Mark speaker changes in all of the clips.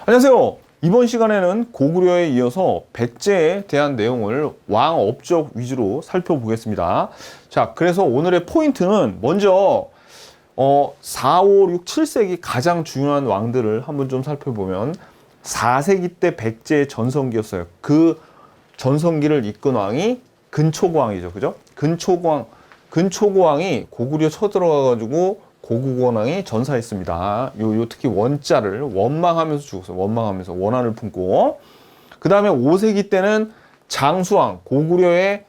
Speaker 1: 안녕하세요. 이번 시간에는 고구려에 이어서 백제에 대한 내용을 왕 업적 위주로 살펴보겠습니다. 자, 그래서 오늘의 포인트는 먼저 4, 5, 6, 7세기 가장 중요한 왕들을 한번 좀 살펴보면 4세기 때 백제의 전성기였어요. 그 전성기를 이끈 왕이 근초고왕이죠. 그죠? 근초고왕이 고구려 쳐들어가가지고 고국원왕이 전사했습니다. 요 특히 원자를 원망하면서 죽었어요. 원망하면서 원한을 품고. 그 다음에 5세기 때는 장수왕, 고구려의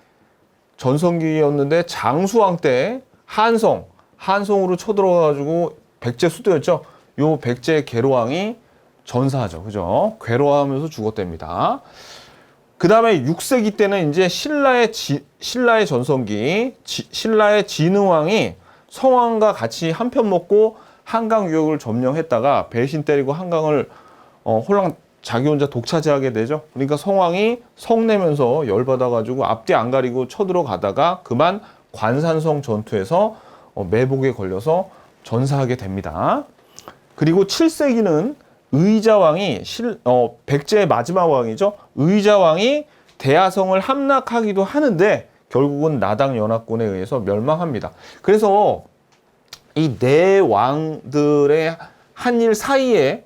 Speaker 1: 전성기였는데 장수왕 때 한성으로 쳐들어가가지고 백제 수도였죠. 요 백제 계로왕이 전사하죠. 그죠? 괴로워하면서 죽었답니다. 그 다음에 6세기 때는 이제 신라의 전성기, 신라의 진흥왕이 성왕과 같이 한편 먹고 한강 유역을 점령했다가 배신 때리고 한강을 홀랑 자기 혼자 독차지하게 되죠. 그러니까 성왕이 성내면서 열받아가지고 앞뒤 안 가리고 쳐들어가다가 그만 관산성 전투에서 매복에 걸려서 전사하게 됩니다. 그리고 7세기는 의자왕이 백제의 마지막 왕이죠. 의자왕이 대하성을 함락하기도 하는데 결국은 나당 연합군에 의해서 멸망합니다. 그래서 이 네 왕들의 한일 사이에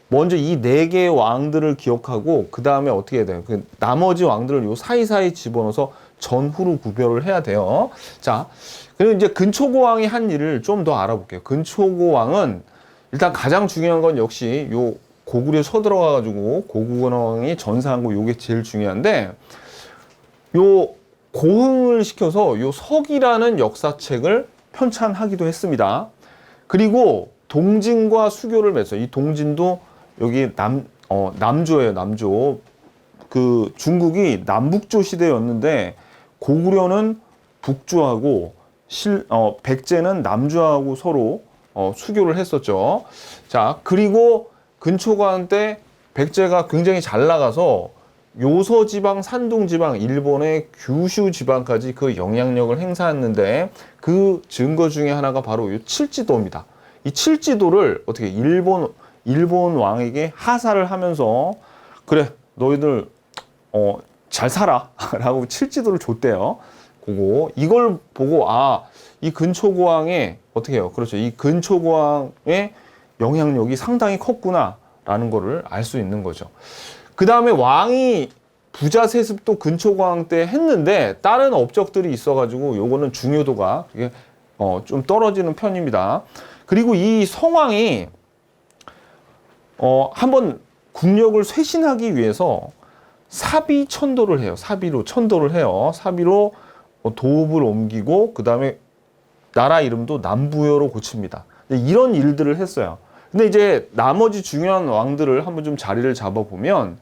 Speaker 1: 먼저 이 네 개의 왕들을 기억하고 그 다음에 어떻게 해야 돼요? 그 나머지 왕들을 요 사이사이 집어넣어서 전후로 구별을 해야 돼요. 자, 그리고 이제 근초고왕이 한 일을 좀 더 알아볼게요. 근초고왕은 일단 가장 중요한 건 역시 요 고구려 쳐들어가가지고 고국원왕이 전사한 거 요게 제일 중요한데 요 고흥을 시켜서 요 석이라는 역사책을 편찬하기도 했습니다. 그리고 동진과 수교를 맺어요. 이 동진도 여기 남조예요. 남조. 그 중국이 남북조 시대였는데 고구려는 북조하고 백제는 남조하고 서로 수교를 했었죠. 자, 그리고 근초고왕 때 백제가 굉장히 잘 나가서 요서지방, 산둥지방, 일본의 규슈 지방까지 그 영향력을 행사했는데 그 증거 중에 하나가 바로 이 칠지도입니다. 이 칠지도를 어떻게 일본 왕에게 하사를 하면서 그래 너희들 잘 살아 라고 칠지도를 줬대요. 이걸 보고 이 근초고왕의 어떻게 해요? 그렇죠. 이 근초고왕의 영향력이 상당히 컸구나 라는 거를 알 수 있는 거죠. 그 다음에 왕이 부자 세습도 근초고왕 때 했는데 다른 업적들이 있어가지고 요거는 중요도가 좀 떨어지는 편입니다. 그리고 이 성왕이 한번 국력을 쇄신하기 위해서 사비 천도를 해요. 사비로 천도를 해요. 사비로 도읍을 옮기고 그 다음에 나라 이름도 남부여로 고칩니다. 이런 일들을 했어요. 근데 이제 나머지 중요한 왕들을 한번 좀 자리를 잡아보면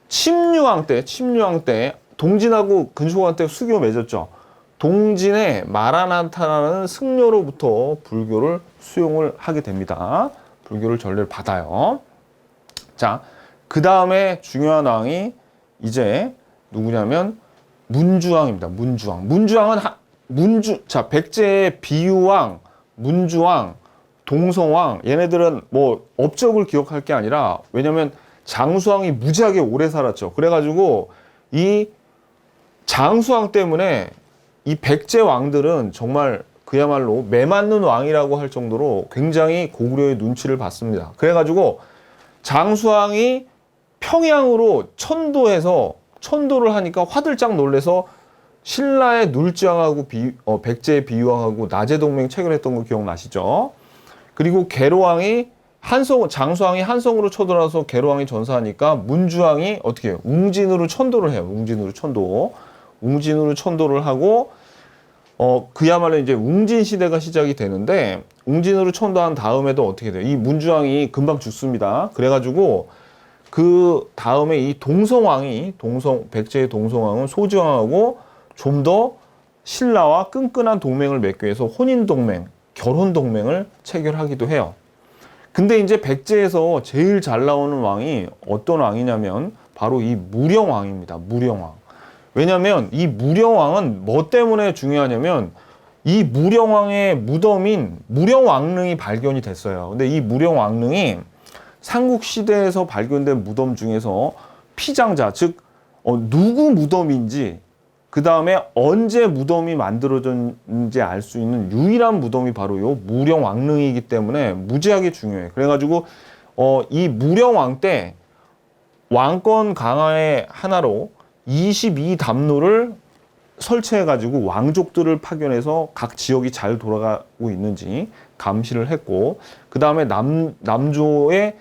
Speaker 1: 침류왕 때 동진하고 근초고왕 때 수교 맺었죠. 동진의 마라나타라는 승려로부터 불교를 수용을 하게 됩니다. 불교를 전례를 받아요. 자, 그 다음에 중요한 왕이 이제 누구냐면 문주왕입니다. 문주왕은 백제의 비유왕, 문주왕, 동성왕 얘네들은 뭐 업적을 기억할 게 아니라 왜냐면 장수왕이 무지하게 오래 살았죠. 그래가지고 이 장수왕 때문에 이 백제 왕들은 정말 그야말로 매맞는 왕이라고 할 정도로 굉장히 고구려의 눈치를 받습니다. 그래가지고 장수왕이 평양으로 천도를 하니까 화들짝 놀래서 신라의 눌지왕하고 백제의 비유왕하고 나제동맹 체결했던 거 기억나시죠? 그리고 장수왕이 한성으로 쳐들어와서 계로왕이 전사하니까 문주왕이 어떻게 해요? 웅진으로 천도를 해요. 웅진으로 천도를 하고 그야말로 이제 웅진 시대가 시작이 되는데 웅진으로 천도한 다음에도 어떻게 돼요? 이 문주왕이 금방 죽습니다. 그래가지고 그 다음에 이 백제의 동성왕은 소지왕하고 좀 더 신라와 끈끈한 동맹을 맺기 위해서 혼인동맹, 결혼동맹을 체결하기도 해요. 근데 이제 백제에서 제일 잘 나오는 왕이 어떤 왕이냐면 바로 이 무령왕입니다. 무령왕. 왜냐면 이 무령왕은 뭐 때문에 중요하냐면 이 무령왕의 무덤인 무령왕릉이 발견이 됐어요. 근데 이 무령왕릉이 삼국시대에서 발견된 무덤 중에서 피장자, 즉 누구 무덤인지 그 다음에 언제 무덤이 만들어졌는지 알 수 있는 유일한 무덤이 바로 요 무령왕릉이기 때문에 무지하게 중요해. 그래가지고 이 무령왕 때 왕권 강화의 하나로 22담로를 설치해가지고 왕족들을 파견해서 각 지역이 잘 돌아가고 있는지 감시를 했고, 그 다음에 남조의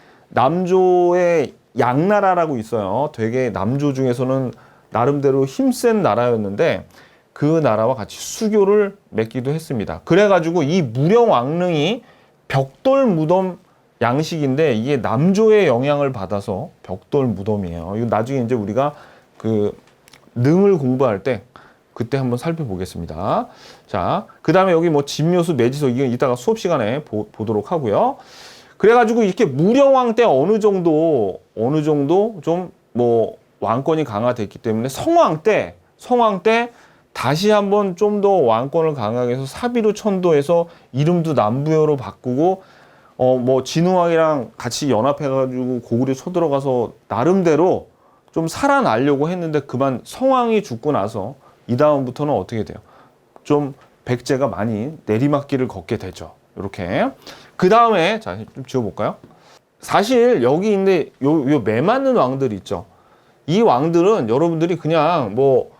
Speaker 1: 양나라라고 있어요. 되게 남조 중에서는 나름대로 힘센 나라였는데 그 나라와 같이 수교를 맺기도 했습니다. 그래가지고 이 무령왕릉이 벽돌 무덤 양식인데 이게 남조의 영향을 받아서 벽돌 무덤이에요. 이거 나중에 이제 우리가 그 능을 공부할 때 그때 한번 살펴보겠습니다. 자, 그 다음에 여기 뭐 진묘수, 매지석 이건 이따가 수업 시간에 보도록 하고요. 그래가지고 이렇게 무령왕 때 어느 정도 좀 뭐 왕권이 강화됐기 때문에 성왕 때 다시 한번 좀 더 왕권을 강하게 해서 사비로 천도해서 이름도 남부여로 바꾸고 뭐 진흥왕이랑 같이 연합해가지고 고구려 쳐들어가서 나름대로 좀 살아나려고 했는데 그만 성왕이 죽고 나서 이 다음부터는 어떻게 돼요? 좀 백제가 많이 내리막길을 걷게 되죠. 이렇게. 그 다음에 자, 좀 지워볼까요? 사실 여기 있는데 요 매 맞는 왕들 있죠. 이 왕들은 여러분들이 그냥 뭐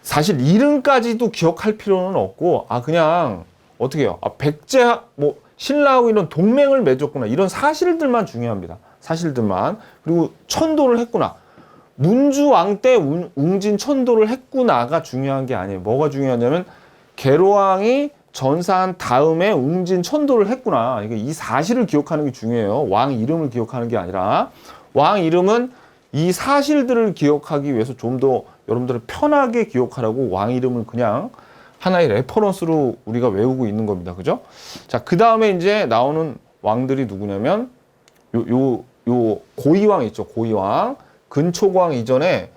Speaker 1: 사실 이름까지도 기억할 필요는 없고 그냥 어떻게 해요? 백제 뭐 신라하고 이런 동맹을 맺었구나 이런 사실들만 중요합니다. 사실들만. 그리고 천도를 했구나. 문주왕 때 웅진 천도를 했구나가 중요한 게 아니에요. 뭐가 중요하냐면 계로왕이 전사한 다음에 웅진 천도를 했구나. 이 사실을 기억하는 게 중요해요. 왕 이름을 기억하는 게 아니라 왕 이름은 이 사실들을 기억하기 위해서 좀 더 여러분들을 편하게 기억하라고 왕 이름을 그냥 하나의 레퍼런스로 우리가 외우고 있는 겁니다. 그죠? 자, 그 다음에 이제 나오는 왕들이 누구냐면 요 고이왕 있죠. 고이왕. 근초광 이전에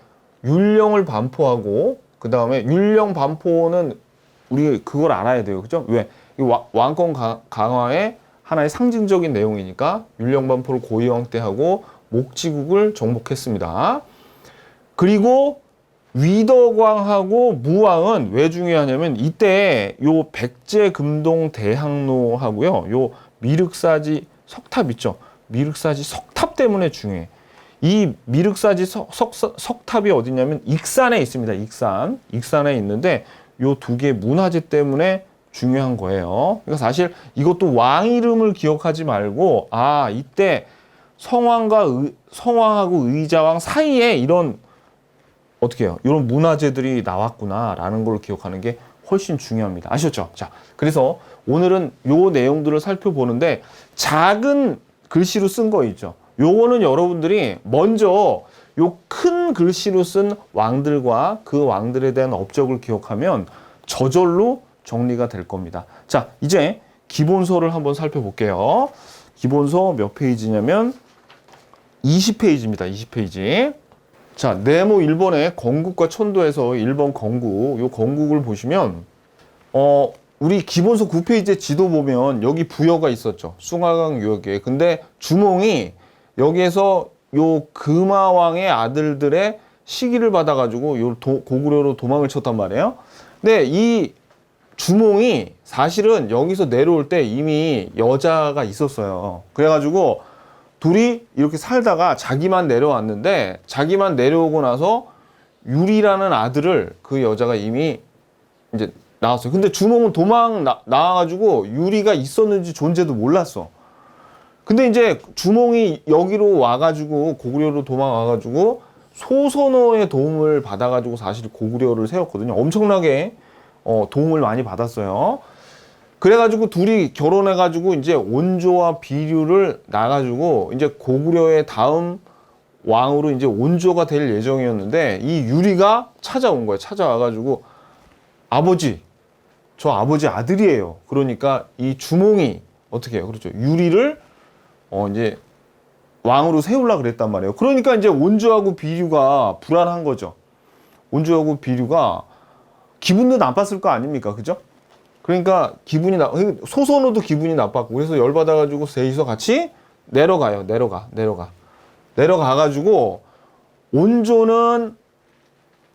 Speaker 1: 율령을 반포하고 그 다음에 율령 반포는 우리 그걸 알아야 돼요. 그죠? 왜? 이 왕권 강화의 하나의 상징적인 내용이니까 율령 반포를 고이왕 때 하고 목지국을 정복했습니다. 그리고 위덕왕하고 무왕은 왜 중요하냐면 이때 요 백제 금동 대항로하고요. 요 미륵사지 석탑 있죠. 미륵사지 석탑 때문에 중요해. 이 미륵사지 석탑이 어디냐면 익산에 있습니다. 익산에 있는데 요 두 개 문화재 때문에 중요한 거예요. 그러니까 사실 이것도 왕 이름을 기억하지 말고 이때 성왕하고 의자왕 사이에 이런 어떻게 해요? 이런 문화재들이 나왔구나라는 걸 기억하는 게 훨씬 중요합니다. 아셨죠? 자, 그래서 오늘은 요 내용들을 살펴보는데 작은 글씨로 쓴 거 있죠. 요거는 여러분들이 먼저 요 큰 글씨로 쓴 왕들과 그 왕들에 대한 업적을 기억하면 저절로 정리가 될 겁니다. 자, 이제 기본서를 한번 살펴볼게요. 기본서 몇 페이지냐면 20페이지입니다. 20페이지. 자, 네모 1번의 건국과 천도에서 1번 건국, 요 건국을 보시면 우리 기본서 9페이지에 지도 보면 여기 부여가 있었죠. 숭화강 유역에. 근데 주몽이 여기에서 요 금화왕의 아들들의 시기를 받아가지고 요 고구려로 도망을 쳤단 말이에요. 근데 이 주몽이 사실은 여기서 내려올 때 이미 여자가 있었어요. 그래가지고 둘이 이렇게 살다가 자기만 내려왔는데 자기만 내려오고 나서 유리라는 아들을 그 여자가 이미 이제 나왔어요. 근데 주몽은 나와가지고 유리가 있었는지 존재도 몰랐어. 근데 이제 주몽이 여기로 와가지고 고구려로 도망와가지고 소선호의 도움을 받아가지고 사실 고구려를 세웠거든요. 엄청나게 도움을 많이 받았어요. 그래가지고 둘이 결혼해가지고 이제 온조와 비류를 나가지고 이제 고구려의 다음 왕으로 이제 온조가 될 예정이었는데 이 유리가 찾아온 거예요. 찾아와가지고 저 아버지 아들이에요. 그러니까 이 주몽이 어떻게 해요? 그렇죠. 유리를 이제 왕으로 세우려고 그랬단 말이에요. 그러니까 이제 온조하고 비류가 불안한 거죠. 온조하고 비류가 기분도 나빴을 거 아닙니까? 그죠? 그러니까 소선호도 기분이 나빴고 그래서 열받아가지고 셋이서 같이 내려가요. 내려가가지고 온조는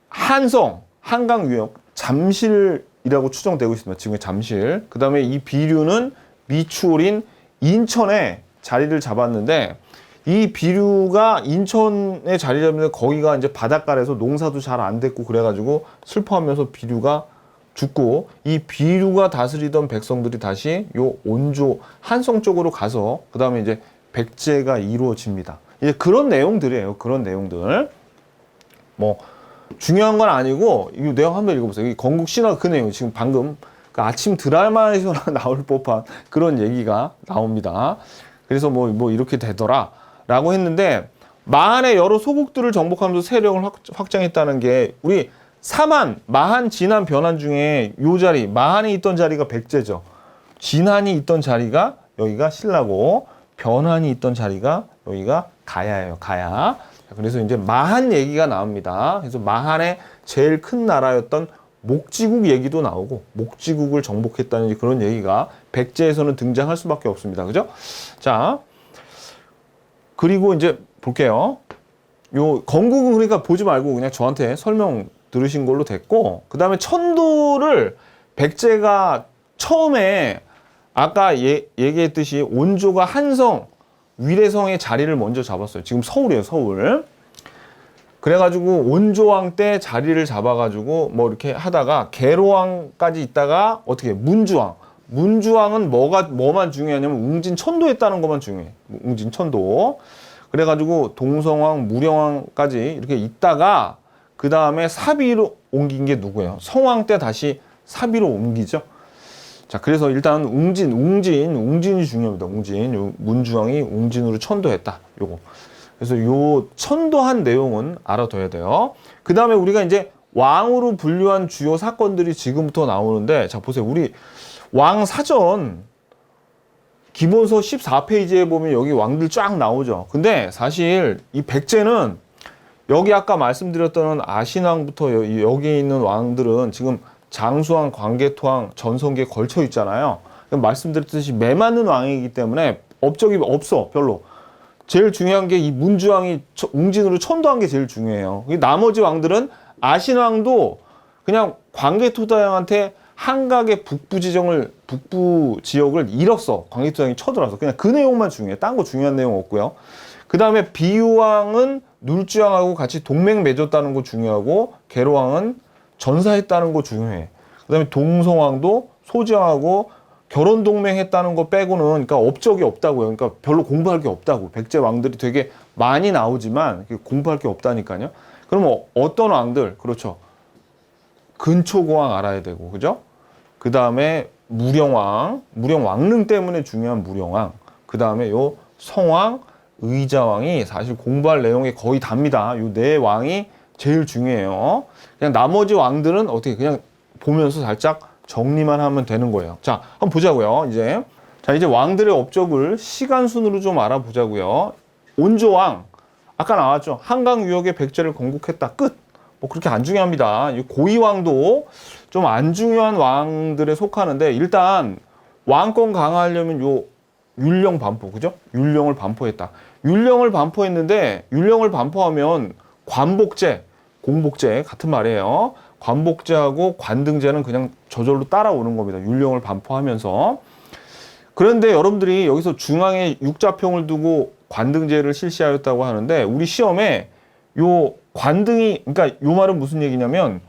Speaker 1: 한성, 한강 유역, 잠실이라고 추정되고 있습니다. 지금의 잠실. 그 다음에 이 비류는 미추홀인 인천에 자리를 잡았는데 이 비류가 인천에 자리 잡는데 거기가 이제 바닷가라서 농사도 잘 안 됐고 그래가지고 슬퍼하면서 비류가 죽고 이 비류가 다스리던 백성들이 다시 요 온조 한성 쪽으로 가서 그 다음에 이제 백제가 이루어집니다. 이제 그런 내용들이에요. 그런 내용들. 뭐 중요한 건 아니고 이거 내용 한번 읽어보세요. 이 건국 신화 그 내용 지금 방금 그 아침 드라마에서나 나올 법한 그런 얘기가 나옵니다. 그래서 뭐 이렇게 되더라 라고 했는데 마한의 여러 소국들을 정복하면서 세력을 확장했다는 게 우리 사만, 마한, 진한, 변한 중에 요 자리 마한이 있던 자리가 백제죠. 진한이 있던 자리가 여기가 신라고 변한이 있던 자리가 여기가 가야예요. 가야. 그래서 이제 마한 얘기가 나옵니다. 그래서 마한의 제일 큰 나라였던 목지국 얘기도 나오고 목지국을 정복했다는 그런 얘기가 백제에서는 등장할 수밖에 없습니다. 그죠? 자, 그리고 이제 볼게요. 요 건국은 그러니까 보지 말고 그냥 저한테 설명 들으신 걸로 됐고 그 다음에 천도를 백제가 처음에 아까 얘기했듯이 온조가 한성, 위례성의 자리를 먼저 잡았어요. 지금 서울이에요, 서울. 그래가지고 온조왕 때 자리를 잡아가지고 뭐 이렇게 하다가 계로왕까지 있다가 어떻게 문주왕. 문주왕은 뭐만 중요하냐면 웅진천도했다는 것만 중요해. 웅진천도. 그래가지고 동성왕, 무령왕까지 이렇게 있다가 그 다음에 사비로 옮긴 게 누구예요? 성왕 때 다시 사비로 옮기죠. 자, 그래서 일단 웅진이 중요합니다. 웅진. 문주왕이 웅진으로 천도했다. 요거. 그래서 요 천도한 내용은 알아둬야 돼요. 그 다음에 우리가 이제 왕으로 분류한 주요 사건들이 지금부터 나오는데, 자, 보세요. 우리 왕 사전 기본서 14페이지에 보면 여기 왕들 쫙 나오죠. 근데 사실 이 백제는 여기 아까 말씀드렸던 아신왕부터 여기 있는 왕들은 지금 장수왕, 광개토왕, 전성기에 걸쳐 있잖아요. 말씀드렸듯이 매맞는 왕이기 때문에 업적이 없어, 별로. 제일 중요한 게 이 문주왕이 웅진으로 천도한 게 제일 중요해요. 나머지 왕들은 아신왕도 그냥 광개토다왕한테 한각의 북부 지역을 잃었어. 광개토다왕이 쳐들어서. 그냥 그 내용만 중요해. 딴 거 중요한 내용 없고요. 그 다음에 비유왕은 눌주왕하고 같이 동맹 맺었다는 거 중요하고 계로왕은 전사했다는 거 중요해. 그 다음에 동성왕도 소지왕하고 결혼 동맹했다는 거 빼고는 그러니까 업적이 없다고요. 그러니까 별로 공부할 게 없다고. 백제 왕들이 되게 많이 나오지만 공부할 게 없다니까요. 그러면 어떤 왕들? 그렇죠. 근초고왕 알아야 되고, 그죠? 그 다음에 무령왕, 무령왕릉 때문에 중요한 무령왕. 그 다음에 요 성왕, 의자왕이 사실 공부할 내용이 거의 답니다. 요 네 왕이 제일 중요해요. 그냥 나머지 왕들은 어떻게 그냥 보면서 살짝 정리만 하면 되는 거예요. 자, 한번 보자고요. 이제 왕들의 업적을 시간 순으로 좀 알아보자고요. 온조왕 아까 나왔죠. 한강 유역의 백제를 건국했다. 끝. 뭐 그렇게 안 중요합니다. 고이왕도 좀 안 중요한 왕들에 속하는데 일단 왕권 강화하려면 요 율령 반포, 그죠? 율령을 반포했다. 율령을 반포했는데 율령을 반포하면 관복제, 공복제 같은 말이에요. 관복제하고 관등제는 그냥 저절로 따라오는 겁니다. 율령을 반포하면서. 그런데 여러분들이 여기서 중앙에 육자평을 두고 관등제를 실시하였다고 하는데 우리 시험에 요 관등이, 그러니까 요 말은 무슨 얘기냐면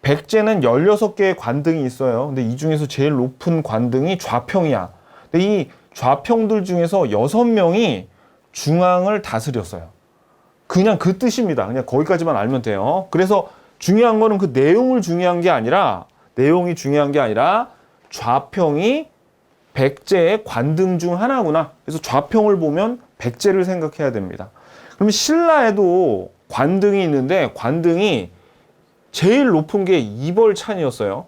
Speaker 1: 백제는 16개의 관등이 있어요. 근데 이 중에서 제일 높은 관등이 좌평이야. 근데 이 좌평들 중에서 6명이 중앙을 다스렸어요. 그냥 그 뜻입니다. 그냥 거기까지만 알면 돼요. 그래서 중요한 거는 그 내용이 중요한 게 아니라 좌평이 백제의 관등 중 하나구나. 그래서 좌평을 보면 백제를 생각해야 됩니다. 그럼 신라에도 관등이 있는데 관등이 제일 높은 게 이벌찬이었어요.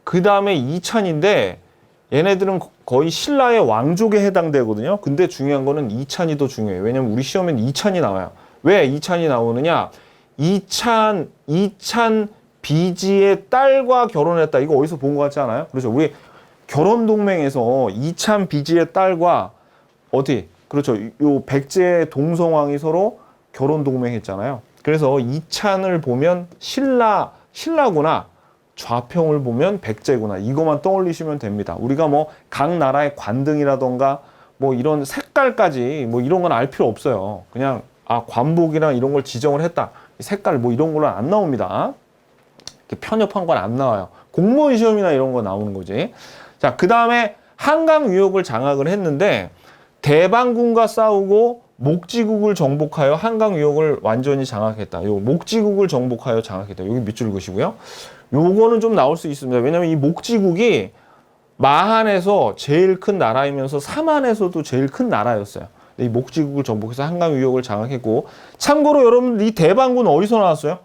Speaker 1: 그 다음에 이찬인데 얘네들은 거의 신라의 왕족에 해당되거든요. 근데 중요한 거는 이찬이 더 중요해요. 왜냐면 우리 시험에는 이찬이 나와요. 왜 이찬이 나오느냐? 이찬 비지의 딸과 결혼했다. 이거 어디서 본 것 같지 않아요? 그렇죠. 우리 결혼 동맹에서 이찬 비지의 딸과 어디 그렇죠. 요 백제 동성왕이 서로 결혼 동맹했잖아요. 그래서 이찬을 보면 신라구나, 좌평을 보면 백제구나, 이것만 떠올리시면 됩니다. 우리가 뭐 각 나라의 관등이라던가 뭐 이런 색깔까지 뭐 이런 건 알 필요 없어요. 그냥 관복이랑 이런 걸 지정을 했다, 색깔 뭐 이런 걸로 안 나옵니다. 이렇게 편협한 건 안 나와요. 공무원 시험이나 이런 거 나오는 거지. 자, 그 다음에 한강 유역을 장악을 했는데 대방군과 싸우고 목지국을 정복하여 한강 유역을 완전히 장악했다. 요 목지국을 정복하여 장악했다. 여기 밑줄 그시고요. 요거는 좀 나올 수 있습니다. 왜냐면 이 목지국이 마한에서 제일 큰 나라이면서 삼한에서도 제일 큰 나라였어요. 이 목지국을 정복해서 한강 유역을 장악했고, 참고로 여러분들 이 대방군 어디서 나왔어요?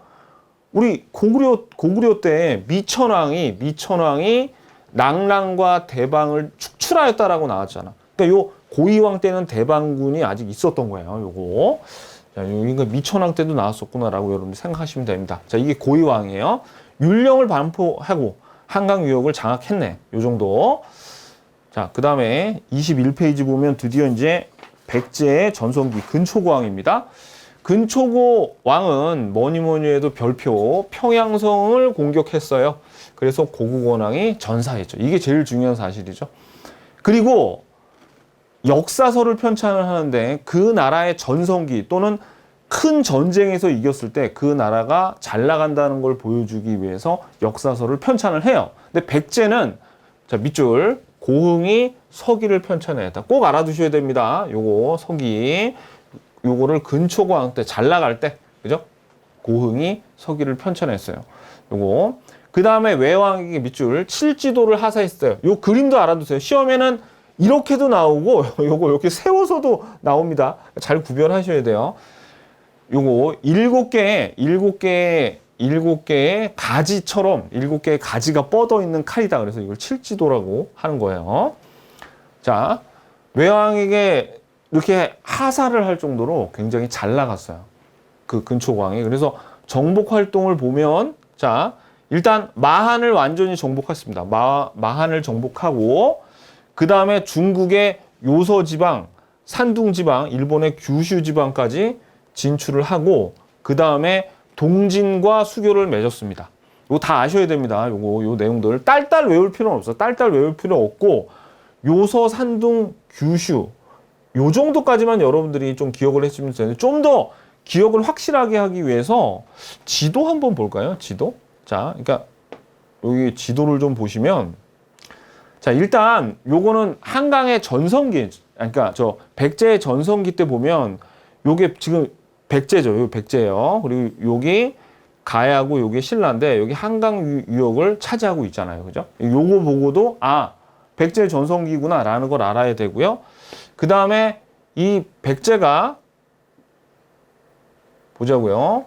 Speaker 1: 우리 고구려 때 미천왕이 낭랑과 대방을 축출하였다라고 나왔잖아. 그러니까 요 고이왕 때는 대방군이 아직 있었던 거예요. 요거. 자, 여기가 미천왕 때도 나왔었구나라고 여러분들 생각하시면 됩니다. 자, 이게 고이왕이에요. 율령을 반포하고 한강 유역을 장악했네. 요 정도. 자, 그 다음에 21페이지 보면 드디어 이제 백제의 전성기 근초고왕입니다. 근초고 왕은 뭐니 해도 별표 평양성을 공격했어요. 그래서 고국원왕이 전사했죠. 이게 제일 중요한 사실이죠. 그리고 역사서를 편찬을 하는데 그 나라의 전성기 또는 큰 전쟁에서 이겼을 때 그 나라가 잘 나간다는 걸 보여주기 위해서 역사서를 편찬을 해요. 근데 백제는, 자, 밑줄, 고흥이 서기를 편찬했다. 꼭 알아두셔야 됩니다. 요거 서기, 요거를 근초고왕 때 잘 나갈 때, 그죠? 고흥이 서기를 편찬했어요. 요거. 그 다음에 외왕에게 밑줄, 칠지도를 하사했어요. 요 그림도 알아두세요. 시험에는 이렇게도 나오고 요거 이렇게 세워서도 나옵니다. 잘 구별하셔야 돼요. 요거 일곱 개의 가지처럼 7개의 가지가 뻗어 있는 칼이다. 그래서 이걸 칠지도라고 하는 거예요. 자, 외왕에게 이렇게 하사를 할 정도로 굉장히 잘 나갔어요. 그 근초고왕이. 그래서 정복 활동을 보면, 자, 일단 마한을 완전히 정복했습니다. 마한을 정복하고, 그 다음에 중국의 요서지방, 산둥지방, 일본의 규슈지방까지 진출을 하고, 그 다음에 동진과 수교를 맺었습니다. 이거 다 아셔야 됩니다. 요 내용들. 딸딸 외울 필요는 없어. 딸딸 외울 필요 없고, 요서, 산둥, 규슈, 요 정도까지만 여러분들이 좀 기억을 했으면 되는데, 좀 더 기억을 확실하게 하기 위해서 지도 한번 볼까요? 지도? 자, 그러니까 여기 지도를 좀 보시면, 자, 일단 요거는 한강의 전성기, 그러니까 저 백제의 전성기 때 보면 요게 지금 백제죠. 요 백제예요. 그리고 여기 가야고 요게 신라인데 여기 한강 유역을 차지하고 있잖아요. 그죠? 요거 보고도 백제 전성기구나라는 걸 알아야 되고요. 그 다음에 이 백제가 보자고요.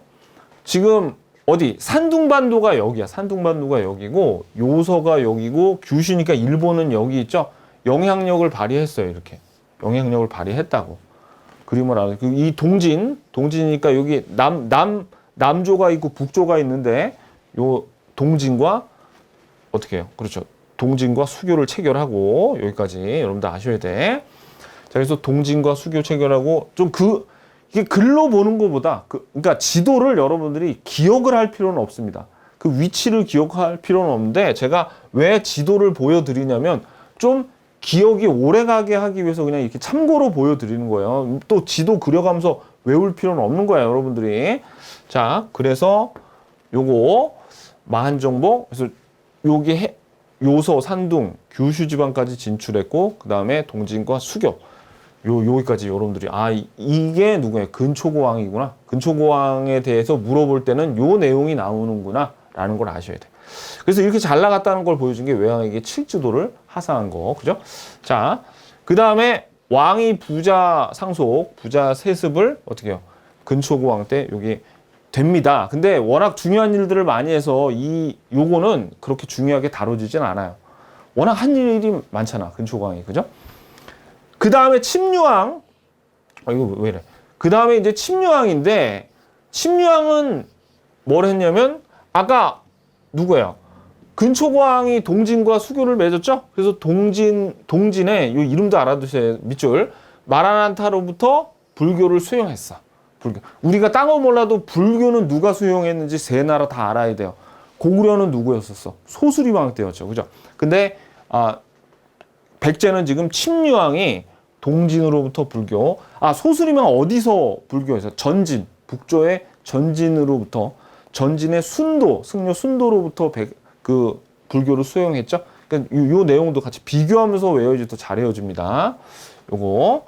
Speaker 1: 지금 어디 산둥반도가 여기야. 산둥반도가 여기고 요서가 여기고 규슈니까 일본은 여기 있죠. 영향력을 발휘했어요. 이렇게 영향력을 발휘했다고. 그림을 알아요. 이 동진이니까 여기 남조가 있고 북조가 있는데 요 동진과 어떻게 해요? 그렇죠. 동진과 수교를 체결하고 여기까지 여러분들 아셔야 돼. 자, 그래서 동진과 수교 체결하고 좀 이게 글로 보는 것보다 그러니까 지도를 여러분들이 기억을 할 필요는 없습니다. 그 위치를 기억할 필요는 없는데 제가 왜 지도를 보여드리냐면 좀 기억이 오래가게 하기 위해서 그냥 이렇게 참고로 보여드리는 거예요. 또 지도 그려가면서 외울 필요는 없는 거예요, 여러분들이. 자, 그래서 요거 마한정복, 그래서 여기 요서, 산둥, 규슈 지방까지 진출했고 그 다음에 동진과 수교. 여기까지 여러분들이 이게 누구예요? 근초고왕이구나. 근초고왕에 대해서 물어볼 때는 요 내용이 나오는구나 라는 걸 아셔야 돼. 그래서 이렇게 잘 나갔다는 걸 보여준 게 외왕에게 칠지도를 하사한 거. 그죠? 자, 그 다음에 왕이 부자 상속, 부자 세습을 어떻게 해요? 근초고왕 때 여기 됩니다. 근데 워낙 중요한 일들을 많이 해서 요거는 그렇게 중요하게 다뤄지진 않아요. 워낙 한 일이 많잖아. 근초고왕이. 그죠? 그 다음에 침류왕, 이거 왜 이래? 그 다음에 이제 침류왕인데, 침류왕은 뭘 했냐면, 아까 누구예요? 근초고왕이 동진과 수교를 맺었죠? 그래서 동진의 이 이름도 알아두세요. 밑줄. 마라난타로부터 불교를 수용했어. 불교. 우리가 딴 거 몰라도 불교는 누가 수용했는지 세 나라 다 알아야 돼요. 고구려는 누구였었어? 소수리왕 때였죠. 그죠? 근데 백제는 지금 침류왕이 동진으로부터 불교. 소수리왕 어디서 불교에서? 전진. 북조의 전진으로부터 전진의 순도, 승려 순도로부터 그 불교를 수용했죠. 그러니까 요 내용도 같이 비교하면서 외워야지 더 잘 외워집니다. 요거.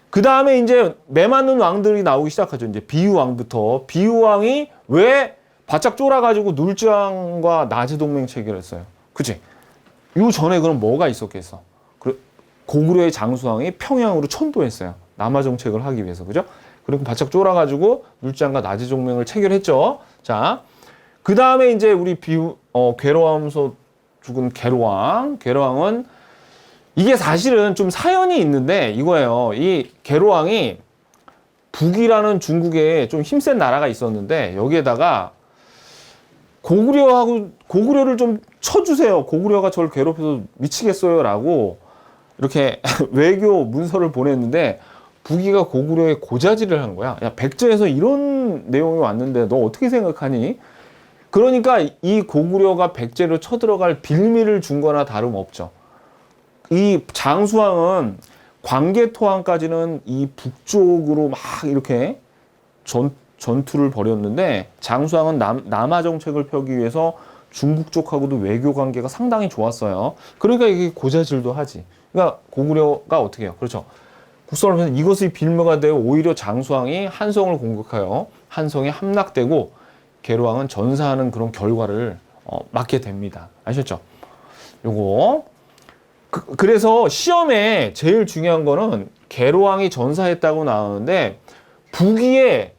Speaker 1: 그 다음에 이제 매맞는 왕들이 나오기 시작하죠. 이제 비유왕부터. 비유왕이 왜 바짝 쫄아가지고 눌주왕과 나지 동맹 체결했어요. 그치? 요 전에 그럼 뭐가 있었겠어? 고구려의 장수왕이 평양으로 천도했어요. 남하 정책을 하기 위해서. 그죠? 그리고 바짝 쫄아가지고 눌주왕과 나지 동맹을 체결했죠. 자, 그 다음에 이제 우리 괴로워하면서 죽은 괴로왕. 괴로왕은 이게 사실은 좀 사연이 있는데 이거예요. 이 괴로왕이 북이라는 중국에 좀 힘센 나라가 있었는데 여기에다가 고구려를 좀 쳐주세요. 고구려가 저를 괴롭혀서 미치겠어요. 라고 이렇게 외교 문서를 보냈는데 북이가 고구려에 고자질을 한 거야. 야, 백제에서 이런 내용이 왔는데 너 어떻게 생각하니? 그러니까 이 고구려가 백제로 쳐들어갈 빌미를 준 거나 다름없죠. 이 장수왕은 광개토항까지는 이 북쪽으로 막 이렇게 전투를 벌였는데 장수왕은 남하 정책을 펴기 위해서 중국 쪽하고도 외교 관계가 상당히 좋았어요. 그러니까 이게 고자질도 하지. 그러니까 고구려가 어떻게 해요? 그렇죠. 국선을 하면서 이것이 빌미가 되어 오히려 장수왕이 한성을 공격하여 한성에 함락되고 괴로왕은 전사하는 그런 결과를 맞게 됩니다. 아셨죠? 요거. 그래서 시험에 제일 중요한 거는 괴로왕이 전사했다고 나오는데 북위에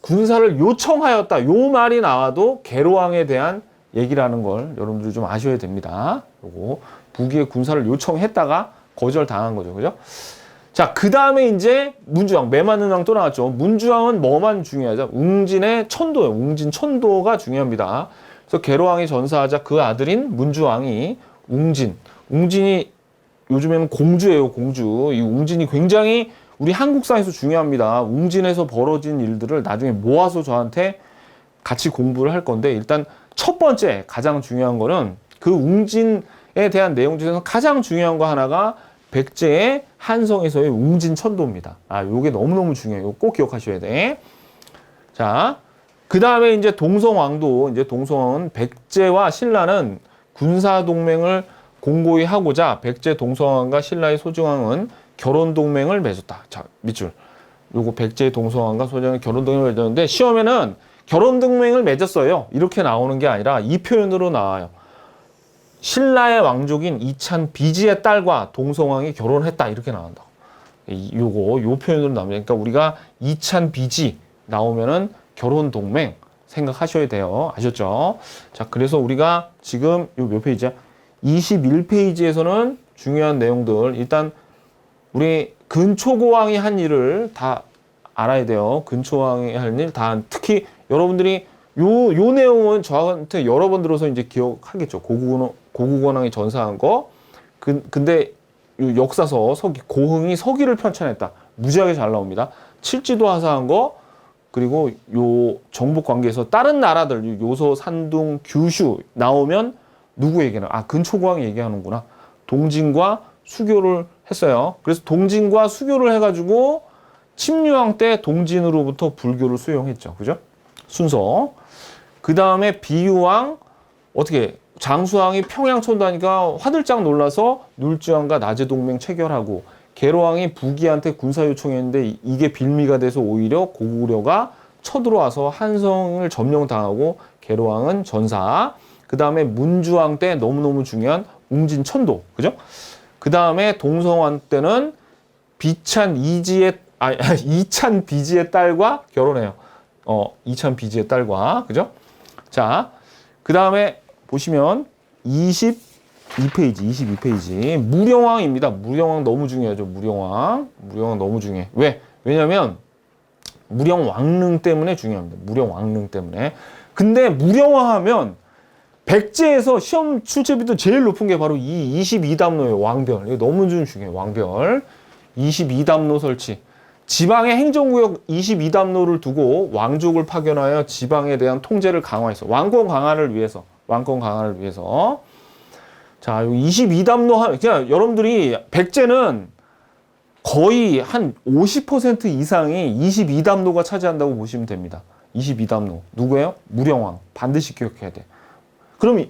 Speaker 1: 군사를 요청하였다. 요 말이 나와도 괴로왕에 대한 얘기라는 걸 여러분들이 좀 아셔야 됩니다. 요거 북위에 군사를 요청했다가 거절당한 거죠. 그죠? 자, 그 다음에 이제 문주왕, 매맞는 왕 또 나왔죠. 문주왕은 뭐만 중요하죠? 웅진의 천도예요. 웅진 천도가 중요합니다. 그래서 괴로왕이 전사하자 그 아들인 문주왕이 웅진이 요즘에는 공주예요. 공주. 이 웅진이 굉장히 우리 한국사에서 중요합니다. 웅진에서 벌어진 일들을 나중에 모아서 저한테 같이 공부를 할 건데 일단 첫 번째 가장 중요한 거는 그 웅진에 대한 내용 중에서 가장 중요한 거 하나가 백제의 한성에서의 웅진천도입니다. 요게 너무너무 중요해요. 요거 꼭 기억하셔야 돼. 자, 그 다음에 이제 동성왕도, 이제 동성왕은 백제와 신라는 군사동맹을 공고히 하고자 백제 동성왕과 신라의 소정왕은 결혼동맹을 맺었다. 자, 밑줄. 요거 백제 동성왕과 소정왕이 결혼동맹을 맺었는데 시험에는 결혼동맹을 맺었어요. 이렇게 나오는 게 아니라 이 표현으로 나와요. 신라의 왕족인 이찬 비지의 딸과 동성왕이 결혼했다. 이렇게 나온다. 요 표현으로 나옵니다. 그러니까 우리가 이찬 비지 나오면은 결혼 동맹 생각하셔야 돼요. 아셨죠? 자, 그래서 우리가 지금 요 몇 페이지야? 21페이지에서는 중요한 내용들. 일단 우리 근초고왕이 한 일을 다 알아야 돼요. 근초고왕이 한 일 다 특히 여러분들이 요 내용은 저한테 여러 번 들어서 이제 기억하겠죠. 고구권왕이 전사한 거. 근데 역사서 고흥이 서기를 편찬했다. 무지하게 잘 나옵니다. 칠지도 하사한 거, 그리고 요 정복 관계에서 다른 나라들, 요소, 산둥, 규슈 나오면 누구 얘기나? 근초고왕 얘기하는구나. 동진과 수교를 했어요. 그래서 동진과 수교를 해가지고 침류왕 때 동진으로부터 불교를 수용했죠. 그죠? 순서. 그 다음에 비유왕, 어떻게, 장수왕이 평양 천도하니까 화들짝 놀라서 눌주왕과 나제 동맹 체결하고, 괴로왕이 부기한테 군사 요청했는데 이게 빌미가 돼서 오히려 고구려가 쳐들어와서 한성을 점령당하고 괴로왕은 전사. 그 다음에 문주왕 때 너무너무 중요한 웅진천도. 그죠? 그 다음에 동성왕 때는 이찬 비지의 딸과 결혼해요. 이찬 비지의 딸과. 그죠? 자, 그 다음에 보시면 22페이지. 무령왕입니다. 무령왕 너무 중요하죠. 무령왕 너무 중요해. 왜? 왜냐면 무령왕릉 때문에 중요합니다. 무령왕릉 때문에. 근데 무령왕 하면 백제에서 시험 출제비도 제일 높은 게 바로 이 22담로예요. 왕별. 이거 너무 중요해요. 왕별. 22담로 설치. 지방의 행정구역 22담로를 두고 왕족을 파견하여 지방에 대한 통제를 강화했어. 왕권 강화를 위해서. 왕권 강화를 위해서. 자, 22담로, 그냥 여러분들이 백제는 거의 한 50% 이상이 22담로가 차지한다고 보시면 됩니다. 22담로. 누구예요? 무령왕. 반드시 기억해야 돼. 그럼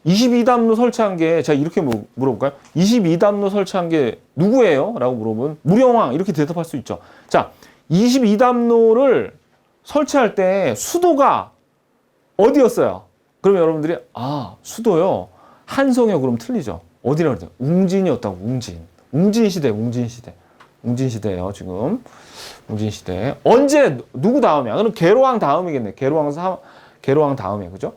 Speaker 1: 22담로 설치한 게, 자, 이렇게 물어볼까요? 22담로 설치한 게 누구예요? 라고 물어보면 무령왕. 이렇게 대답할 수 있죠. 자, 22담로를 설치할 때 수도가 어디였어요? 그러면 여러분들이, 아, 수도요? 한성이요? 그럼 틀리죠. 어디라고 그러죠? 웅진이었다고, 웅진. 웅진시대, 웅진시대. 웅진시대예요, 지금. 웅진시대. 언제, 누구 다음이야? 그럼 계로왕 다음이겠네. 계로왕 다음에, 그죠?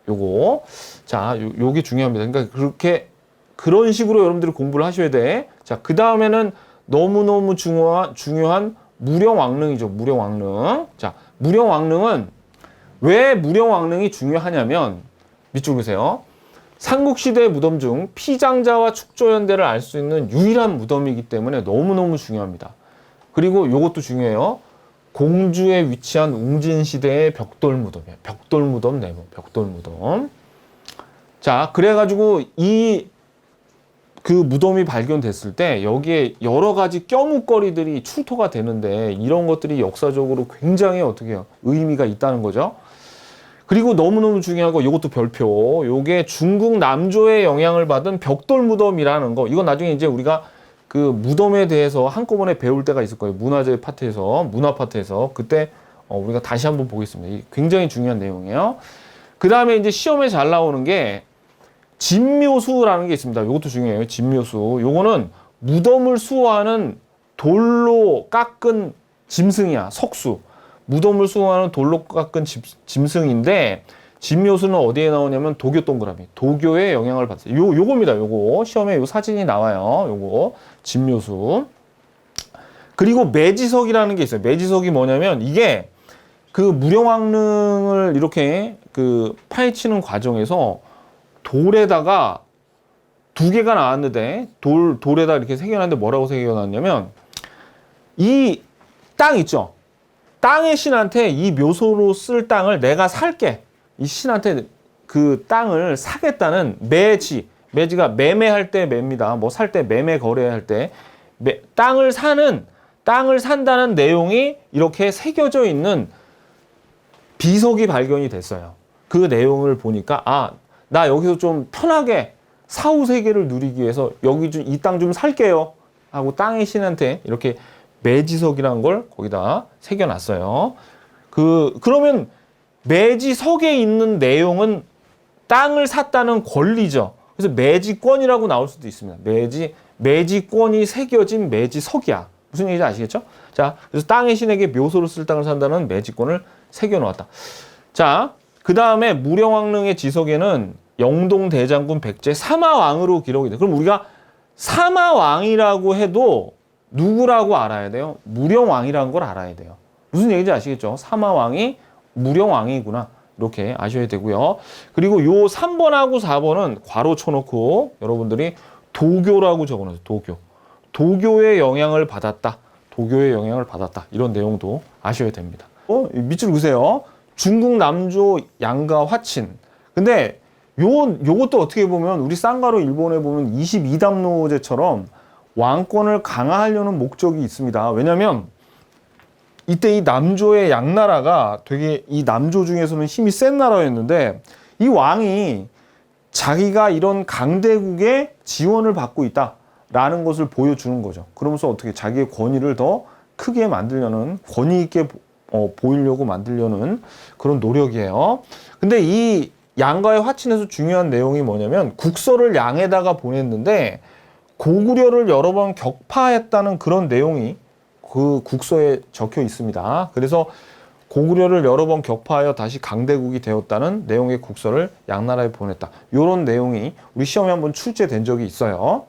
Speaker 1: 요거. 자, 요게 중요합니다. 그러니까 그런 식으로 여러분들이 공부를 하셔야 돼. 자, 그 다음에는 너무너무 중요한 무령왕릉이죠. 무령왕릉. 자, 무령왕릉은 왜 무령왕릉이 중요하냐면, 밑줄 보세요. 삼국시대 무덤 중 피장자와 축조연대를 알 수 있는 유일한 무덤이기 때문에 너무너무 중요합니다. 그리고 요것도 중요해요. 공주에 위치한 웅진시대의 벽돌무덤이에요. 벽돌무덤 네모, 벽돌무덤. 자, 그래가지고 그 무덤이 발견됐을 때 여기에 여러 가지 껴묵거리들이 출토가 되는데 이런 것들이 역사적으로 굉장히 어떻게 해요? 의미가 있다는 거죠. 그리고 너무너무 중요한 거, 이것도 별표. 요게 중국 남조의 영향을 받은 벽돌무덤이라는 거. 이건 나중에 이제 우리가 그 무덤에 대해서 한꺼번에 배울 때가 있을 거예요. 문화재 파트에서, 문화 파트에서. 그때 우리가 다시 한번 보겠습니다. 이 굉장히 중요한 내용이에요. 그 다음에 이제 시험에 잘 나오는 게 진묘수라는 게 있습니다. 이것도 중요해요. 진묘수. 요거는 무덤을 수호하는 돌로 깎은 짐승이야. 석수. 무덤을 수호하는 돌로 깎은 짐승인데 진묘수는 어디에 나오냐면 도교 동그라미. 도교의 영향을 받았어요. 요겁니다. 요거. 시험에 요 사진이 나와요. 요거. 진묘수. 그리고 매지석이라는 게 있어요. 매지석이 뭐냐면 이게 그 무령왕릉을 이렇게 그 파헤치는 과정에서 돌에다가 두 개가 나왔는데 돌에다 이렇게 새겨놨는데 뭐라고 새겨놨냐면 이 땅 있죠. 땅의 신한테 이 묘소로 쓸 땅을 내가 살게. 이 신한테 그 땅을 사겠다는 매지가 매매할 때 매입니다. 뭐 살 때 매매 거래할 때 땅을 산다는 내용이 이렇게 새겨져 있는 비석이 발견이 됐어요. 그 내용을 보니까 아, 나 여기서 좀 편하게 사후 세계를 누리기 위해서 여기 이 땅 좀 살게요 하고 땅의 신한테 이렇게 매지석이라는 걸 거기다 새겨놨어요. 그러면 매지석에 있는 내용은 땅을 샀다는 권리죠. 그래서 매지권이라고 나올 수도 있습니다. 매지권이 새겨진 매지석이야. 무슨 얘기인지 아시겠죠? 자, 그래서 땅의 신에게 묘소로 쓸 땅을 산다는 매지권을 새겨놓았다. 자, 그 다음에 무령왕릉의 지석에는 영동대장군 백제 사마왕으로 기록이 돼. 그럼 우리가 사마왕이라고 해도 누구라고 알아야 돼요? 무령왕이라는 걸 알아야 돼요. 무슨 얘기인지 아시겠죠? 사마왕이 무령왕이구나. 이렇게 아셔야 되고요. 그리고 요 3번하고 4번은 괄호 쳐놓고 여러분들이 도교라고 적어놓으세요. 도교의 영향을 받았다. 도교의 영향을 받았다. 이런 내용도 아셔야 됩니다. 밑줄 그으세요. 중국 남조 양가 화친. 근데 요것도 어떻게 보면 우리 쌍가루 일본에 보면 22담로제처럼 왕권을 강화하려는 목적이 있습니다. 왜냐면 이때 이 남조의 양나라가 되게 이 남조 중에서는 힘이 센 나라였는데 이 왕이 자기가 이런 강대국의 지원을 받고 있다라는 것을 보여주는 거죠. 그러면서 어떻게 자기의 권위를 더 크게 만들려는 권위 있게 보이려고 만들려는 그런 노력이에요. 근데 이 양가의 화친에서 중요한 내용이 뭐냐면 국서를 양에다가 보냈는데 고구려를 여러 번 격파했다는 그런 내용이 그 국서에 적혀 있습니다. 그래서 고구려를 여러 번 격파하여 다시 강대국이 되었다는 내용의 국서를 양나라에 보냈다. 이런 내용이 우리 시험에 한번 출제된 적이 있어요.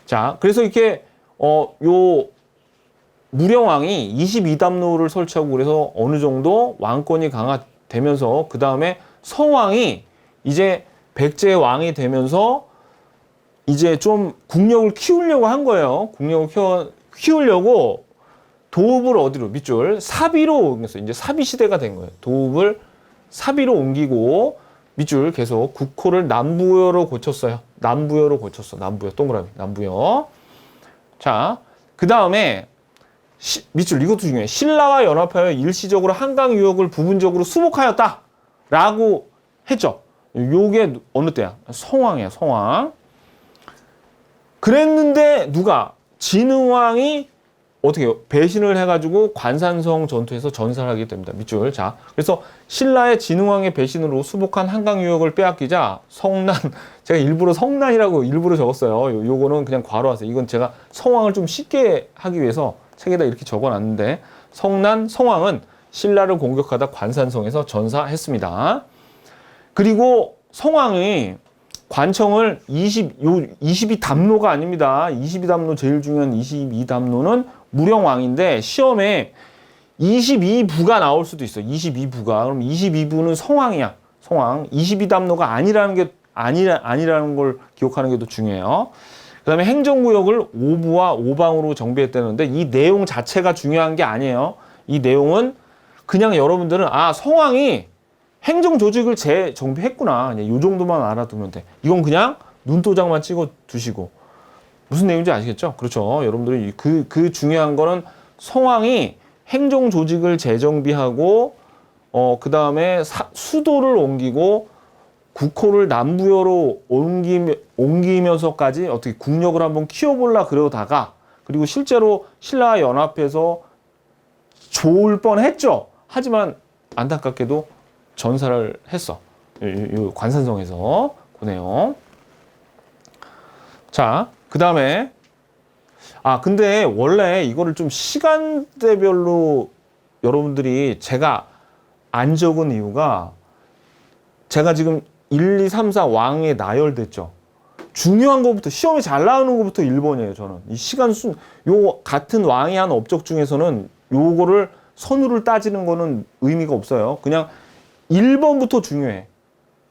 Speaker 1: 자, 그래서 이렇게 요 무령왕이 22담로를 설치하고 그래서 어느 정도 왕권이 강화되면서 그 다음에 성왕이 이제 백제의 왕이 되면서 이제 좀 국력을 키우려고 한 거예요. 국력을 키우려고 도읍을 어디로 밑줄 사비로 옮겼어요. 이제 사비 시대가 된 거예요. 도읍을 사비로 옮기고 밑줄 계속 국호를 남부여로 고쳤어요. 남부여로 고쳤어. 남부여 동그라미 남부여. 자, 그 다음에 밑줄 이것도 중요해. 신라와 연합하여 일시적으로 한강 유역을 부분적으로 수복하였다 라고 했죠. 요게 어느 때야? 성왕이야. 성왕. 그랬는데 누가? 진흥왕이 어떻게 해요? 배신을 해가지고 관산성 전투에서 전사를 하게 됩니다. 밑줄. 자, 그래서 신라의 진흥왕의 배신으로 수복한 한강 유역을 빼앗기자 성난, 제가 일부러 성난이라고 일부러 적었어요. 요거는 그냥 괄호하세요. 이건 제가 성왕을 좀 쉽게 하기 위해서 책에다 이렇게 적어놨는데 성난, 성왕은 신라를 공격하다 관산성에서 전사했습니다. 그리고 성왕이 관청을 22담로가 아닙니다. 22담로 제일 중요한 22담로는 무령왕인데 시험에 22부가 나올 수도 있어. 22부가. 그럼 22부는 성왕이야. 성왕. 22담로가 아니라는 걸 기억하는 게 더 중요해요. 그 다음에 행정구역을 오부와 오방으로 정비했다는데 이 내용 자체가 중요한 게 아니에요. 이 내용은 그냥 여러분들은 성왕이 행정조직을 재정비했구나. 이 정도만 알아두면 돼. 이건 그냥 눈도장만 찍어 두시고. 무슨 내용인지 아시겠죠? 그렇죠. 여러분들이 그 중요한 거는 성왕이 행정조직을 재정비하고, 그 다음에 수도를 옮기고, 국호를 남부여로 옮기면서까지 어떻게 국력을 한번 키워보려 그러다가, 그리고 실제로 신라와 연합해서 좋을 뻔 했죠. 하지만 안타깝게도 전사를 했어. 관산성에서. 그 내용. 자, 그 다음에 근데 원래 이거를 좀 시간대별로 여러분들이 제가 안 적은 이유가 제가 지금 1, 2, 3, 4 왕에 나열됐죠. 중요한 것부터 시험에 잘 나오는 것부터 1번이에요. 저는 이 시간 요 같은 왕이 한 업적 중에서는 요거를 선우를 따지는 거는 의미가 없어요. 그냥 1번부터 중요해.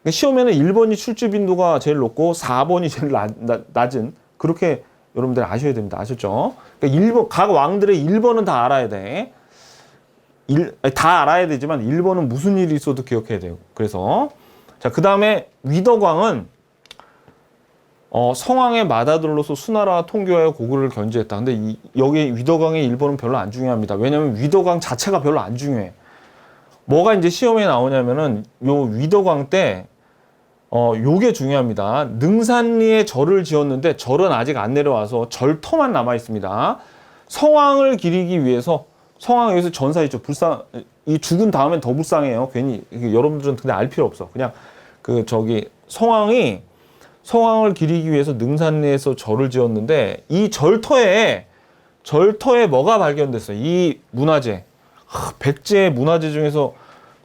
Speaker 1: 시험에는 1번이 출제 빈도가 제일 높고 4번이 제일 낮은 그렇게 여러분들 아셔야 됩니다. 아셨죠? 그러니까 1번, 각 왕들의 1번은 다 알아야 돼. 다 알아야 되지만 1번은 무슨 일이 있어도 기억해야 돼요. 그래서 자, 그 다음에 위덕왕은 성왕의 맏아들로서 수나라와 통교하여 고구려를 견제했다. 근데 여기 위덕왕의 1번은 별로 안 중요합니다. 왜냐면 위덕왕 자체가 별로 안 중요해. 뭐가 이제 시험에 나오냐면은 요 위덕왕 때 요게 중요합니다. 능산리에 절을 지었는데 절은 아직 안 내려와서 절터만 남아 있습니다. 성왕을 기리기 위해서 성왕에 의해서 전사했죠. 이 죽은 다음엔 더 불쌍해요. 괜히 여러분들은 근데 알 필요 없어. 그냥 성왕을 기리기 위해서 능산리에서 절을 지었는데 이 절터에 뭐가 발견됐어요? 이 문화재. 백제 문화재 중에서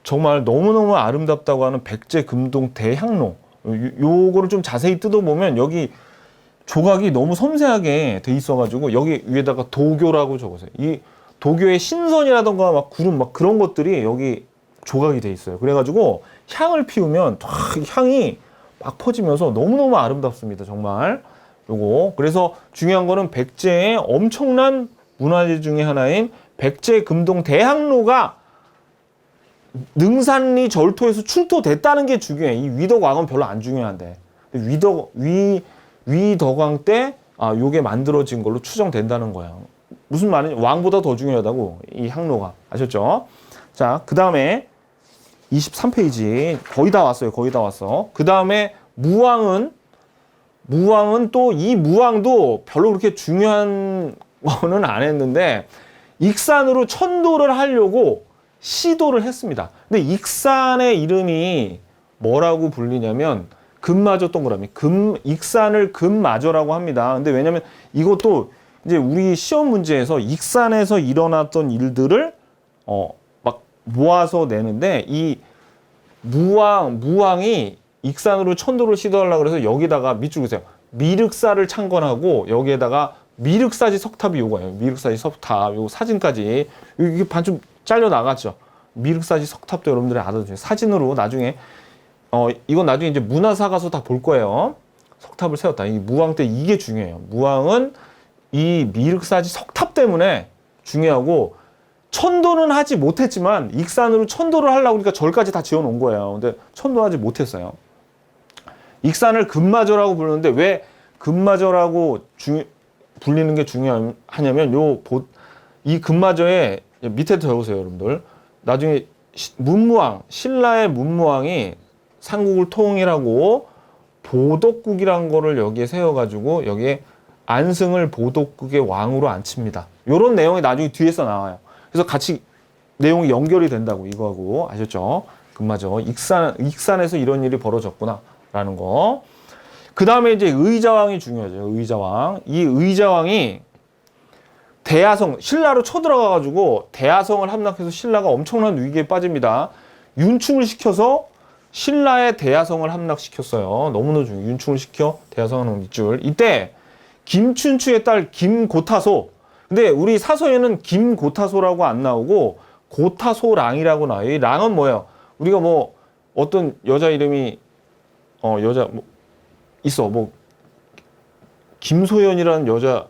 Speaker 1: 정말 너무너무 아름답다고 하는 백제 금동 대향로. 요거를 좀 자세히 뜯어보면 여기 조각이 너무 섬세하게 돼 있어가지고 여기 위에다가 도교라고 적으세요. 이 도교의 신선이라던가 막 구름 막 그런 것들이 여기 조각이 돼 있어요. 그래가지고 향을 피우면 향이 막 퍼지면서 너무너무 아름답습니다. 정말. 요거. 그래서 중요한 거는 백제의 엄청난 문화재 중에 하나인 백제 금동 대향로가 능산리 절토에서 출토됐다는 게 중요해. 이 위덕왕은 별로 안 중요한데. 위덕왕 때 요게 만들어진 걸로 추정된다는 거야. 무슨 말이냐? 왕보다 더 중요하다고 이 향로가. 아셨죠? 자, 그 다음에 23페이지 거의 다 왔어요. 거의 다 왔어. 그 다음에 무왕은 또 이 무왕도 별로 그렇게 중요한 거는 안 했는데 익산으로 천도를 하려고 시도를 했습니다. 근데 익산의 이름이 뭐라고 불리냐면 금마저 동그라미. 익산을 금마저라고 합니다. 근데 왜냐면 이것도 이제 우리 시험 문제에서 익산에서 일어났던 일들을 막 모아서 내는데 이 무왕이 익산으로 천도를 시도하려고 그래서 여기다가 밑줄 그세요. 미륵사를 창건하고 여기에다가 미륵사지 석탑이 요거예요. 미륵사지 석탑. 요거 사진까지. 이게 반쯤 잘려 나갔죠. 미륵사지 석탑도 여러분들이 알아두세요. 사진으로 나중에 이건 나중에 이제 문화사 가서 다 볼 거예요. 석탑을 세웠다. 이 무왕 때 이게 중요해요. 무왕은 이 미륵사지 석탑 때문에 중요하고, 천도는 하지 못했지만 익산으로 천도를 하려고 그러니까 절까지 다 지어놓은 거예요. 근데 천도하지 못했어요. 익산을 금마저라고 부르는데 왜 금마저라고 불리는 게 중요하냐면 이 금마저에 밑에 적으세요, 여러분들. 나중에 문무왕, 신라의 문무왕이 삼국을 통일하고 보덕국이란 거를 여기에 세워가지고 여기에 안승을 보덕국의 왕으로 앉힙니다. 요런 내용이 나중에 뒤에서 나와요. 그래서 같이 내용이 연결이 된다고, 이거하고. 아셨죠? 금마저. 익산에서 이런 일이 벌어졌구나 라는 거. 그 다음에 이제 의자왕이 중요하죠. 의자왕. 이 의자왕이 대야성, 신라로 쳐들어가가지고 대야성을 함락해서 신라가 엄청난 위기에 빠집니다. 윤충을 시켜서 신라의 대야성을 함락시켰어요. 너무나 중요해요. 윤충을 시켜 대야성을 밑줄. 이때 김춘추의 딸 김고타소. 근데 우리 사서에는 김고타소라고 안 나오고 고타소랑이라고 나와요. 이 랑은 뭐예요? 우리가 뭐 어떤 여자 이름이 여자 뭐 있어. 뭐 김소연이라는 여자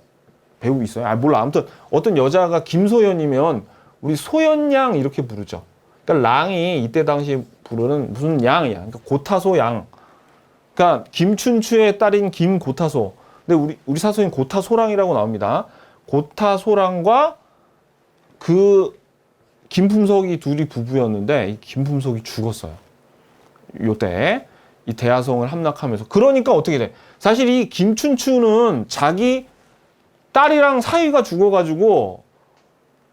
Speaker 1: 배우 있어요. 몰라. 아무튼 어떤 여자가 김소연이면 우리 소연양 이렇게 부르죠. 그러니까 랑이 이때 당시 부르는 무슨 양이야. 그러니까 고타소 양. 그러니까 김춘추의 딸인 김고타소. 근데 우리 사서인 고타소랑이라고 나옵니다. 고타소랑과 그 김품석이 둘이 부부였는데 이 김품석이 죽었어요. 요때 이 대야성을 함락하면서. 그러니까 어떻게 돼? 사실 이 김춘추는 자기 딸이랑 사위가 죽어가지고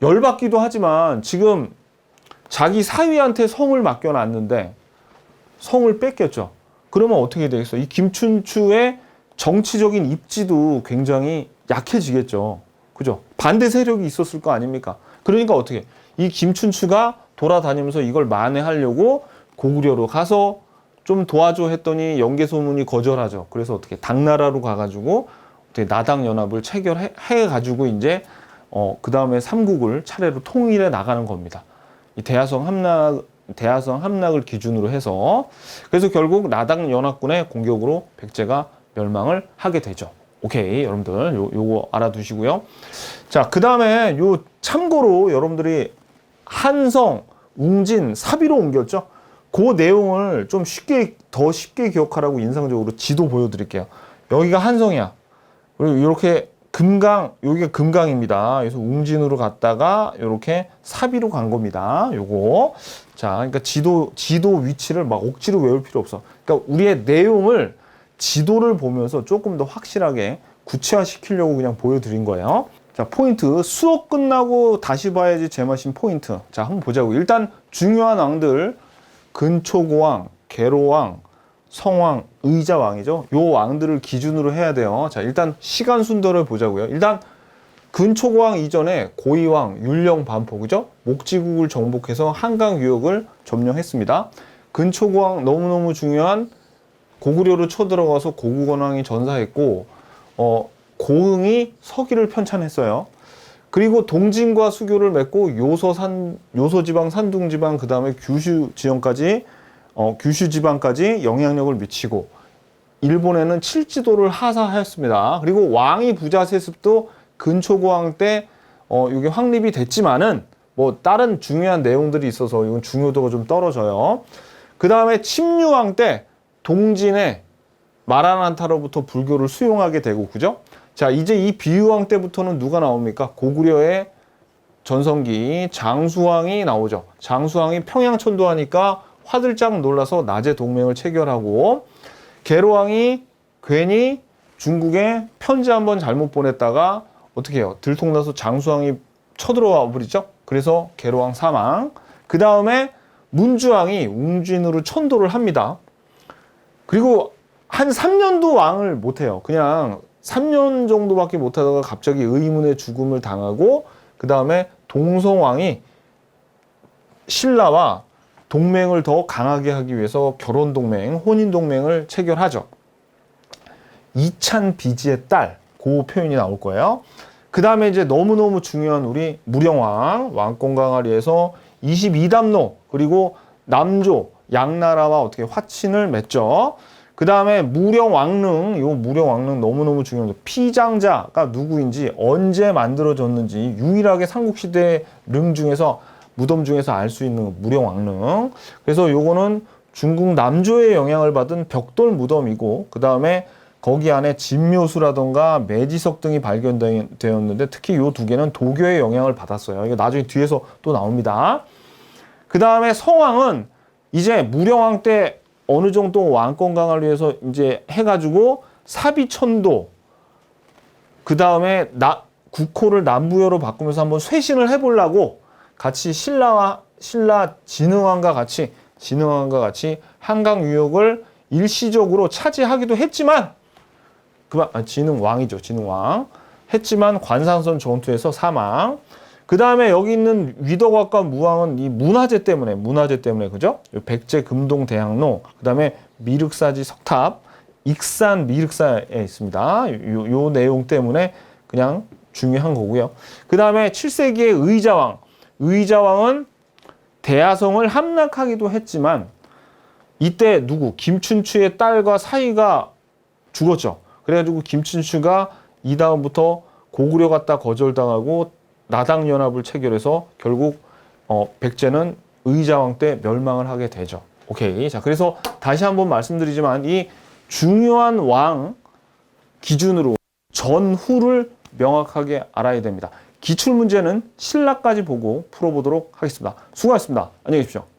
Speaker 1: 열받기도 하지만 지금 자기 사위한테 성을 맡겨놨는데 성을 뺏겼죠. 그러면 어떻게 되겠어? 이 김춘추의 정치적인 입지도 굉장히 약해지겠죠. 그죠? 반대 세력이 있었을 거 아닙니까? 그러니까 어떻게? 이 김춘추가 돌아다니면서 이걸 만회하려고 고구려로 가서 좀 도와줘 했더니 연개소문이 거절하죠. 그래서 어떻게? 당나라로 가가지고 나당연합을 체결해가지고 이제 그 다음에 삼국을 차례로 통일해 나가는 겁니다. 이 대야성 함락을 기준으로 해서. 그래서 결국 나당연합군의 공격으로 백제가 멸망을 하게 되죠. 오케이, 여러분들 요거 알아두시고요. 자, 그 다음에 참고로 여러분들이 한성, 웅진, 사비로 옮겼죠. 그 내용을 좀 더 쉽게 기억하라고 인상적으로 지도 보여드릴게요. 여기가 한성이야. 그리고 이렇게 여기가 금강입니다. 그래서 웅진으로 갔다가 이렇게 사비로 간 겁니다. 요거. 자, 그러니까 지도 위치를 막 억지로 외울 필요 없어. 그러니까 우리의 내용을 지도를 보면서 조금 더 확실하게 구체화시키려고 그냥 보여드린 거예요. 자, 포인트. 수업 끝나고 다시 봐야지 제맛인 포인트. 자, 한번 보자고. 일단 중요한 왕들, 근초고왕, 계로왕, 성왕, 의자왕이죠. 요 왕들을 기준으로 해야 돼요. 자, 일단 시간 순서를 보자고요. 일단 근초고왕 이전에 고이왕, 율령, 반포, 그죠? 목지국을 정복해서 한강 유역을 점령했습니다. 근초고왕 너무너무 중요한, 고구려로 쳐들어가서 고구건왕이 전사했고 고흥이 서기를 편찬했어요. 그리고 동진과 수교를 맺고 요소지방, 산둥지방, 그 다음에 규슈지방까지 영향력을 미치고 일본에는 칠지도를 하사하였습니다. 그리고 왕위 부자 세습도 근초고왕 때 이게 확립이 됐지만은 뭐 다른 중요한 내용들이 있어서 이건 중요도가 좀 떨어져요. 그 다음에 침류왕 때 동진의 마라난타로부터 불교를 수용하게 되고, 그죠? 자, 이제 이 비유왕 때부터는 누가 나옵니까? 고구려의 전성기 장수왕이 나오죠. 장수왕이 평양 천도하니까 화들짝 놀라서 낮에 동맹을 체결하고, 계로왕이 괜히 중국에 편지 한번 잘못 보냈다가 어떻게 해요? 들통나서 장수왕이 쳐들어와 버리죠. 그래서 계로왕 사망. 그 다음에 문주왕이 웅진으로 천도를 합니다. 그리고 한 3년도 왕을 못해요. 그냥 3년 정도밖에 못하다가 갑자기 의문의 죽음을 당하고, 그 다음에 동성왕이 신라와 동맹을 더 강하게 하기 위해서 결혼동맹, 혼인동맹을 체결하죠. 이찬비지의 딸, 그 표현이 나올 거예요. 그 다음에 이제 너무너무 중요한 우리 무령왕, 왕권강화리에서 22담로, 그리고 남조, 양나라와 어떻게 화친을 맺죠. 그 그 다음에 무령왕릉, 요 무령왕릉 너무너무 중요합니다. 피장자가 누구인지 언제 만들어졌는지 유일하게 삼국시대 릉 중에서 무덤 중에서 알 수 있는 무령왕릉. 그래서 요거는 중국 남조의 영향을 받은 벽돌 무덤이고 그 다음에 거기 안에 진묘수라던가 매지석 등이 발견되었는데 특히 요 두 개는 도교의 영향을 받았어요. 이거 나중에 뒤에서 또 나옵니다. 그 다음에 성왕은 이제 무령왕 때 어느 정도 왕권 강화를 위해서 이제 해가지고 사비천도 그 다음에 국호를 남부여로 바꾸면서 한번 쇄신을 해보려고 같이 신라 진흥왕과 같이 한강 유역을 일시적으로 차지하기도 했지만 진흥왕이죠. 진흥왕 했지만 관상선 전투에서 사망. 그 다음에 여기 있는 위덕악과 무왕은 이 문화재 때문에 그죠? 백제 금동 대학로, 그 다음에 미륵사지 석탑, 익산 미륵사에 있습니다. 요 내용 때문에 그냥 중요한 거고요. 그 다음에 7세기의 의자왕은 대하성을 함락하기도 했지만 이때 김춘추의 딸과 사이가 죽었죠. 그래가지고 김춘추가 이 다음부터 고구려 갔다 거절당하고 나당연합을 체결해서 결국 백제는 의자왕 때 멸망을 하게 되죠. 오케이. 자, 그래서 다시 한번 말씀드리지만 이 중요한 왕 기준으로 전후를 명확하게 알아야 됩니다. 기출문제는 신라까지 보고 풀어보도록 하겠습니다. 수고하셨습니다. 안녕히 계십시오.